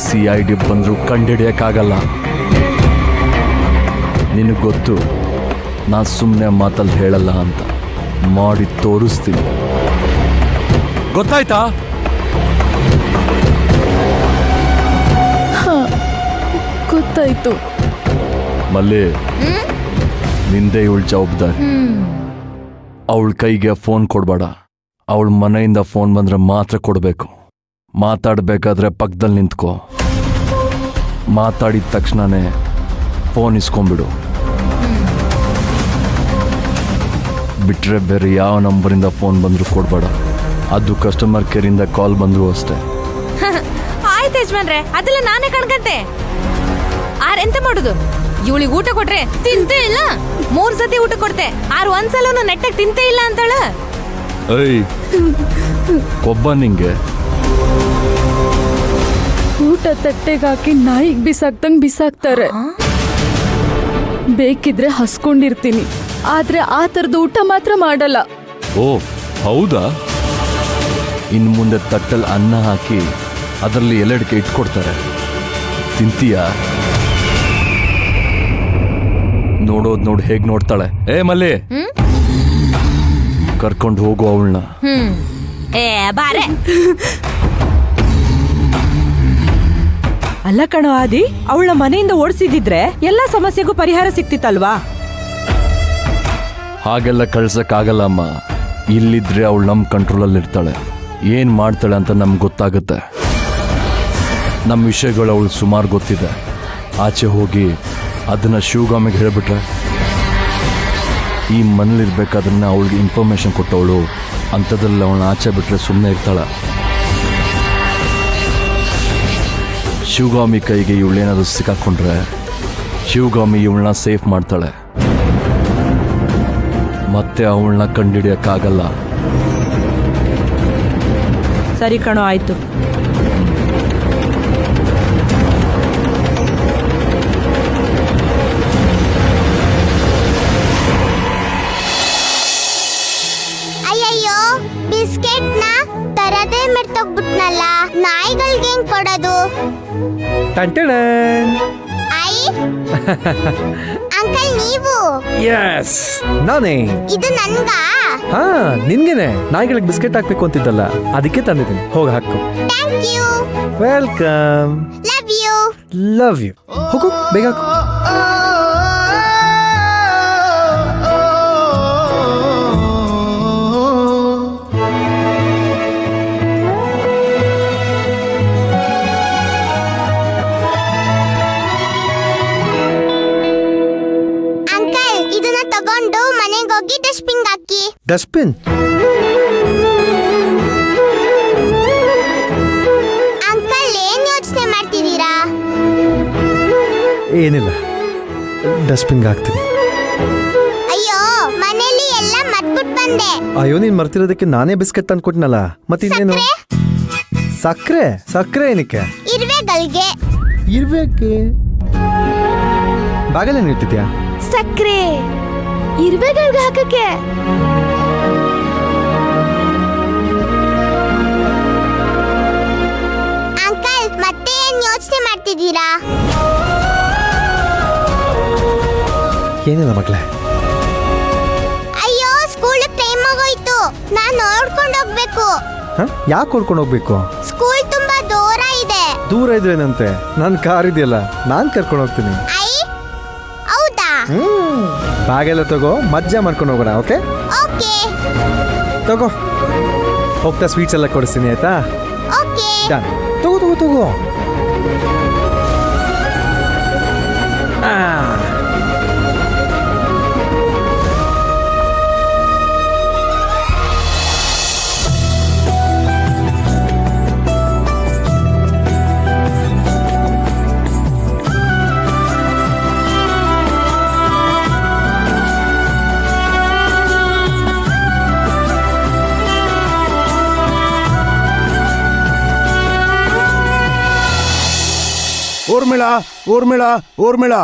CID ಬಂದರೂ ಕಂಡಿಡಿಯಕ್ಕಾಗಲ್ಲ. ನಿನಗೆ ಗೊತ್ತು, ನಾನು ಸುಮ್ಮನೆ ಮಾತಲ್ಲಿ ಹೇಳಲ್ಲ ಅಂತ. ಮಾಡಿ ತೋರಿಸ್ತೀನಿ, ಗೊತ್ತಾಯ್ತಾ? ಗೊತ್ತಾಯ್ತು. ಮಲ್ಲಿ, ನಿಂದೆ ಇವಳು ಜವಾಬ್ದಾರಿ. ಅವಳ ಕೈಗೆ ಫೋನ್ ಕೊಡಬೇಡ. ಅವಳ ಮನೆಯಿಂದ ಫೋನ್ ಬಂದ್ರೆ ಮಾತ್ರ ಕೊಡಬೇಕು. ಮಾತಾಡಬೇಕಾದ್ರೆ ಪಕ್ಕದಲ್ಲಿ ನಿಂತ್ಕೋ. ಮಾತಾಡಿದ ತಕ್ಷಣನೇ ಫೋನ್ ಇಸ್ಕೊಂಡ್ಬಿಡು. ಬಿಟ್ರೆ ಬೇರೆ ಯಾವ ನಂಬರಿಂದ ಫೋನ್ ಬಂದರೂ ಕೊಡಬೇಡ. ಅದು ಕಸ್ಟಮರ್ ಕೇರಿಂದ ಕಾಲ್ ಬಂದರೂ ಅಷ್ಟೇ. ಆಯ್ತು ಯಜಮಾನ್ರೆ, ಅದೆಲ್ಲ ನಾನೇ ಕಣ್ಕಂತೆ. ಎಂತ ಮಾಡುದು? ಇವಳಿಗೆ ಊಟ ಕೊಟ್ರೆ ತಿಂತೇ ಇಲ್ಲ. 3 ಸತಿ ಊಟ ಕೊಡ್ತೆ, ಒಂದ್ಸಲ ನೆಟ್ಟಾಗ ತಿಂತೇ ಇಲ್ಲ ಅಂತಾಳ. ಏಯ್, ಕೊಬ್ಬ ನಿಂಗೆ. ಊಟ ತಟ್ಟೆಗೆ ಹಾಕಿ ನಾಯಿಗೆ ಬಿಸಾಕ್ದಂಗ್ ಬಿಸಾಕ್ತಾರೆ. ಬೇಕಿದ್ರೆ ಹಸ್ಕೊಂಡಿರ್ತೀನಿ, ಆದ್ರೆ ಆ ಥರದ ಊಟ ಮಾತ್ರ ಮಾಡಲ್ಲ. ಓ ಹೌದಾ? ಇನ್ನು ಮುಂದೆ ತಟ್ಟಲ್ಲಿ ಅನ್ನ ಹಾಕಿ ಅದರಲ್ಲಿ ಎಲೆಡಿಕೆ ಇಟ್ಕೊಡ್ತಾರೆ, ತಿಂತೀಯಾ? ನೋಡೋದ್ ನೋಡಿ ಹೇಗ್ ನೋಡ್ತಾಳೆ. ಏ ಮಲ್ಲಿ, ಕರ್ಕೊಂಡು ಹೋಗು ಅವಳನ್ನ. ಬಾರೆ. ಅಲ್ಲ ಕಣೋ ಆದಿ, ಅವಳ ಮನೆಯಿಂದ ಓಡಿಸಿದಿದ್ರೆ ಎಲ್ಲಾ ಸಮಸ್ಯೆಗೂ ಪರಿಹಾರ ಸಿಕ್ತಿತ್ತಲ್ವಾ? ಹಾಗೆಲ್ಲ ಕಳ್ಸಕ್ಕಾಗಲ್ಲ ಅಮ್ಮ. ಇಲ್ಲಿದ್ರೆ ಅವಳು ನಮ್ಮ ಕಂಟ್ರೋಲಲ್ಲಿ ಇರ್ತಾಳೆ. ಏನ್ ಮಾಡ್ತಾಳೆ ಅಂತ ನಮ್ಗೆ ಗೊತ್ತಾಗುತ್ತೆ. ನಮ್ಮ ವಿಷಯಗಳು ಅವಳು ಸುಮಾರು ಗೊತ್ತಿದೆ. ಆಚೆ ಹೋಗಿ ಅದನ್ನ ಶಿವಗಾಮಿಗೆ ಹೇಳ್ಬಿಟ್ರೆ, ಈ ಮನೇಲಿರ್ಬೇಕಾದ್ರೆ ಅವಳಿಗೆ ಇನ್ಫಾರ್ಮೇಶನ್ ಕೊಟ್ಟವಳು ಅಂಥದ್ರಲ್ಲಿ ಅವಳನ್ನ ಆಚೆ ಬಿಟ್ರೆ ಸುಮ್ಮನೆ ಇರ್ತಾಳ. ಶಿವಗಾಮಿ ಕೈಗೆ ಇವಳೇನಾದ್ರು ಸಿಕ್ಕಾಕೊಂಡ್ರೆ ಶಿವಗಾಮಿ ಇವಳನ್ನ ಸೇಫ್ ಮಾಡ್ತಾಳೆ. ಮತ್ತೆ ಅವಳನ್ನ ಕಂಡಿಡಿಯಕ್ಕಾಗಲ್ಲ. ಸರಿ ಕಣೋ, ಆಯ್ತು. ಅಯ್ಯಯ್ಯೋ, ಬಿಸ್ಕೆಟ್ನ ತರದೇ ಮೆರ್ತೋಗ್ಬಿಟ್ನಲ್ಲ. ನಾಯಿಗಳ್ಗೆ ಹೆಂಗ್ ಕೊಡೋದು? ಐ ಅಂಕಲ್, ನೀವು? ಯಸ್, ನಾನೇ. ಇದು ನನ್ಗ? ಹಾ, ನಿನ್ಗೆನೆ. ನಾಯಿಗಳಿಗೆ ಬಿಸ್ಕೆಟ್ ಹಾಕ್ಬೇಕು ಅಂತಿದ್ದಲ್ಲ, ಅದಕ್ಕೆ ತಂದಿದ್ದೀನಿ. ಹೋಗಿ ಹಾಕು. Thank you. Welcome. Love you. Love you. ಹೋಗು, ಬೇಗ ಹಾಕು. ತಗೊಂಡು ಮನೆಗೆ ಹೋಗಿ ಡಸ್ಟ್ಬಿನ್ ಹಾಕಿ. ಡಸ್ಟ್ಬಿನ್? ಅಂಕಲ್, ಏನ್ ಯೋಚನೆ ಮಾಡ್ತಿದ್ದೀರಾ? ಏನಿಲ್ಲ, ಡಸ್ಟ್ಬಿನ್ ಹಾಕ್ತೀನಿ. ಅಯ್ಯೋ, ಮನೇಲಿ ಎಲ್ಲ ಮರ್ತ್ಬಿಟ್ ಬಂದೆ. ಅಯ್ಯೋ, ನೀನ್ ಮರ್ತಿರೋದಕ್ಕೆ ನಾನೇ ಬಿಸ್ಕೆಟ್ ತಂದ್ಕೊಟ್ನಲ್ಲ. ಮತ್ತಿನ್ನೇನು? ಸಕ್ಕರೆ? ಸಕ್ಕರೆ ಏನಕ್ಕೆ? ಇರುವೆಗಳಿಗೆ. ಇರ್ಬೇಕೆ? ಬಾಗಲೇನು ಇರ್ತಿದ್ಯಾ? ಸಕ್ರೆ ಇರ್ವೆಗಳ್ಗೆ ಹಾಕಕ್ಕೆ. ಅಂಕಲ್, ಮತ್ತೆ ಏನ್ ಯೋಚನೆ ಮಾಡ್ತಿದ್ದೀರಾ? ಏನಿಲ್ಲ ಮಗಳೇ. ಅಯ್ಯೋ, ಸ್ಕೂಲ್ ಟೈಮ್ ಆಗೋಯ್ತು. ನಾನ್ ನೋಡ್ಕೊಂಡು ಹೋಗ್ಬೇಕು. ಯಾಕೆ ಹೊಡ್ಕೊಂಡು ಹೋಗ್ಬೇಕು? ಸ್ಕೂಲ್ ತುಂಬಾ ದೂರ ಇದೆ. ದೂರ ಇದ್ರೇನಂತೆ, ನನ್ ಕಾರ್ ಇದೆಯಲ್ಲ, ನಾನ್ ಕರ್ಕೊಂಡು ಹೋಗ್ತೀನಿ. ಐ ಹೌದಾ? ಬಾಗೆಲ್ಲ ತಗೋ, ಮಜ್ಜಾ ಮಾಡ್ಕೊಂಡು ಹೋಗೋಣ. Okay okay. ತಗೋ, ಹೋಗ್ತಾ ಸ್ವೀಟ್ಸ್ ಎಲ್ಲ ಕೊಡಿಸ್ತೀನಿ, ಆಯ್ತಾ? ಓಕೆ. ಡನ್. ತಗೋ ತಗೋ ತಗೋ. ಊರ್ಮಿಳಾ ಊರ್ಮಿಳಾ ಊರ್ಮಿಳಾ,